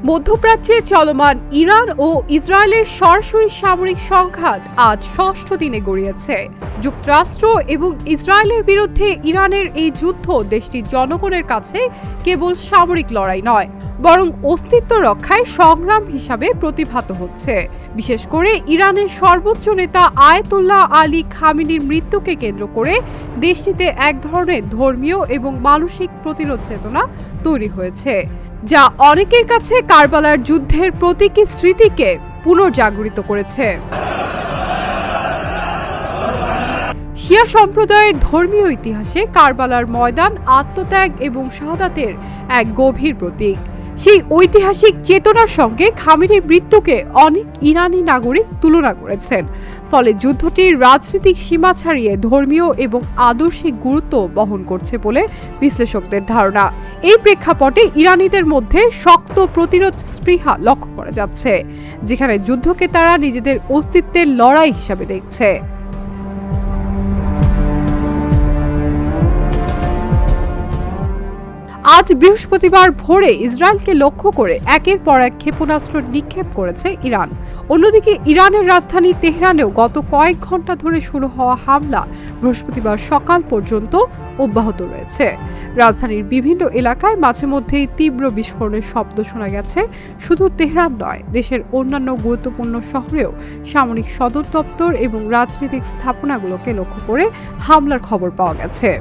মধ্যপ্রাচ্যে চলমান ইরান ও ইসরায়েলের সরাসরি সামরিক সংঘাত আজ ষষ্ঠ দিনে গড়িয়েছে। যুক্তরাষ্ট্র এবং ইসরায়েলের বিরুদ্ধে ইরানের এই যুদ্ধ দেশটির জনগণের কাছে কেবল সামরিক লড়াই নয়, বরং অস্তিত্ব রক্ষায় সংগ্রাম হিসাবে প্রতিভাত হচ্ছে। বিশেষ করে ইরানের সর্বোচ্চ নেতা আয়াতুল্লাহ আলী খামেনির মৃত্যুকে কেন্দ্র করে দেশটিতে এক ধরনের ধর্মীয় এবং মানসিক প্রতিরোধ চেতনা তৈরি হয়েছে, যা অনেকের কাছে কারবালার যুদ্ধের প্রতীকী স্মৃতিকে পুনর্জাগরিত করেছে। শিয়া সম্প্রদায়ের ধর্মীয় ইতিহাসে কারবালার ময়দান আত্মত্যাগ এবং শাহাদাতের এক গভীর প্রতীক। সেই ঐতিহাসিক চেতনার সঙ্গে খামেনির মৃত্যুকে অনেক ইরানি নাগরিক তুলনা করেছেন। ফলে যুদ্ধটির রাজনৈতিক সীমা ছাড়িয়ে ধর্মীয় এবং আদর্শিক গুরুত্ব বহন করছে বলে বিশ্লেষকদের ধারণা। এই প্রেক্ষাপটে ইরানিদের মধ্যে শক্ত প্রতিরোধ স্পৃহা লক্ষ্য করা যাচ্ছে, যেখানে যুদ্ধকে তারা নিজেদের অস্তিত্বের লড়াই হিসাবে দেখছে। আজ বৃহস্পতিবার ভোরে ইসরায়েলকে লক্ষ্য করে একের পর এক ক্ষেপণাস্ত্র নিক্ষেপ করেছে ইরান। অন্যদিকে ইরানের রাজধানী তেহরানেও গত কয়েক ঘন্টা ধরে শুরু হওয়া হামলা বৃহস্পতিবার সকাল পর্যন্ত অব্যাহত রয়েছে। রাজধানীর বিভিন্ন এলাকায় মাঝে মধ্যেই তীব্র বিস্ফোরণের শব্দ শোনা গেছে। শুধু তেহরান নয়, দেশের অন্যান্য গুরুত্বপূর্ণ শহরেও সামরিক সদর দপ্তর এবং রাজনৈতিক স্থাপনাগুলোকে লক্ষ্য করে হামলার খবর পাওয়া গেছে।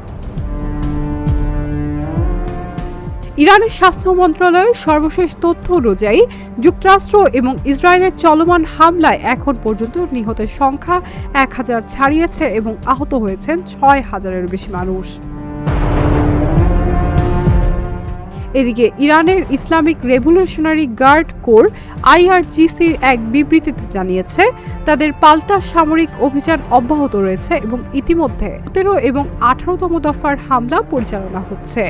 ইরানের স্বাস্থ্য মন্ত্রণালয়ের সর্বশেষ তথ্য অনুযায়ী যুক্তরাষ্ট্র এবং ইসরায়েলের চলমান হামলায় এখন পর্যন্ত নিহতের সংখ্যা 1000 ছাড়িয়েছে এবং আহত হয়েছেন 6000-এরও বেশি মানুষ। এদিকে ইরানের ইসলামিক রেভলিউশনারি গার্ড কোর IRGCর এক বিবৃতিতে জানিয়েছে, তাদের পাল্টা সামরিক অভিযান অব্যাহত রয়েছে এবং ইতিমধ্যে 17 এবং 18তম দফার হামলা পরিচালনা হচ্ছে।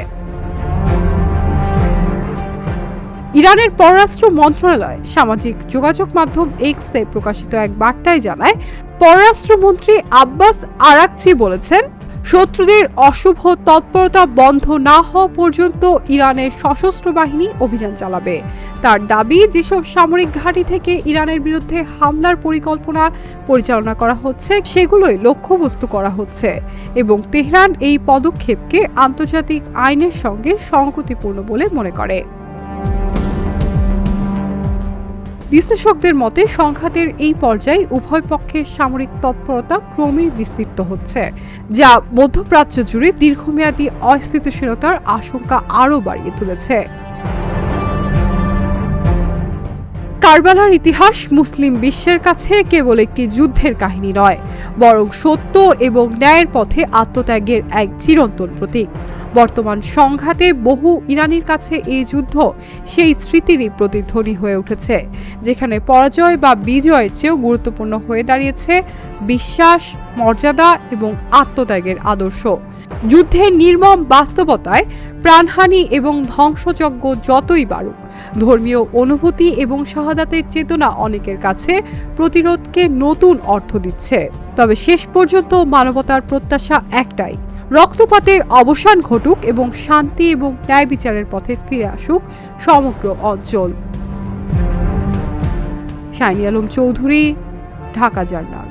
ইরানের পররাষ্ট্র মন্ত্রণালয় সামাজিক যোগাযোগ মাধ্যম এক্সে প্রকাশিত এক বার্তায় জানায়, পররাষ্ট্রমন্ত্রী আব্বাস আরাকচি বলেছেন, শত্রুদের অশুভ তৎপরতা বন্ধ না হওয়া পর্যন্ত ইরানের সশস্ত্র বাহিনী অভিযান চালাবে। তার দাবি, যেসব সামরিক ঘাঁটি থেকে ইরানের বিরুদ্ধে হামলার পরিকল্পনা পরিচালনা করা হচ্ছে সেগুলোই লক্ষ্যবস্তু করা হচ্ছে এবং তেহরান এই পদক্ষেপকে আন্তর্জাতিক আইনের সঙ্গে সংগতিপূর্ণ বলে মনে করে। বিশ্লেষকদের মতে সংঘাতের এই পর্যায়ে উভয় পক্ষের সামরিক তৎপরতা ক্রমেই বিস্তৃত হচ্ছে, যা মধ্যপ্রাচ্য জুড়ে দীর্ঘমেয়াদী অস্থিতিশীলতার আশঙ্কা আরও বাড়িয়ে তুলেছে। কারবালার ইতিহাস মুসলিম বিশ্বের কাছে কেবল একটি যুদ্ধের কাহিনী নয়, বরং সত্য এবং ন্যায়ের পথে আত্মত্যাগের এক চিরন্তন প্রতীক। বর্তমান সংঘাতে বহু ইরানির কাছে এই যুদ্ধ সেই স্মৃতিরই প্রতিধ্বনি হয়ে উঠেছে, যেখানে পরাজয় বা বিজয়ের চেয়েও গুরুত্বপূর্ণ হয়ে দাঁড়িয়েছে বিশ্বাস, মর্যাদা এবং আত্মত্যাগের আদর্শ। যুদ্ধের নির্মম বাস্তবতায় প্রাণহানি এবং ধ্বংসযজ্ঞ যতই বাড়ুক, ধর্মীয় অনুভূতি এবং শাহাদাতের চেতনা অনেকের কাছে প্রতিরোধকে নতুন অর্থ দিচ্ছে। তবে শেষ পর্যন্ত মানবতার প্রত্যাশা একটাই, রক্তপাতের অবসান ঘটুক এবং শান্তি এবং ন্যায় বিচারের পথে ফিরে আসুক সমগ্র অঞ্চল। Shiny Alam Chowdhury, Dhaka journal.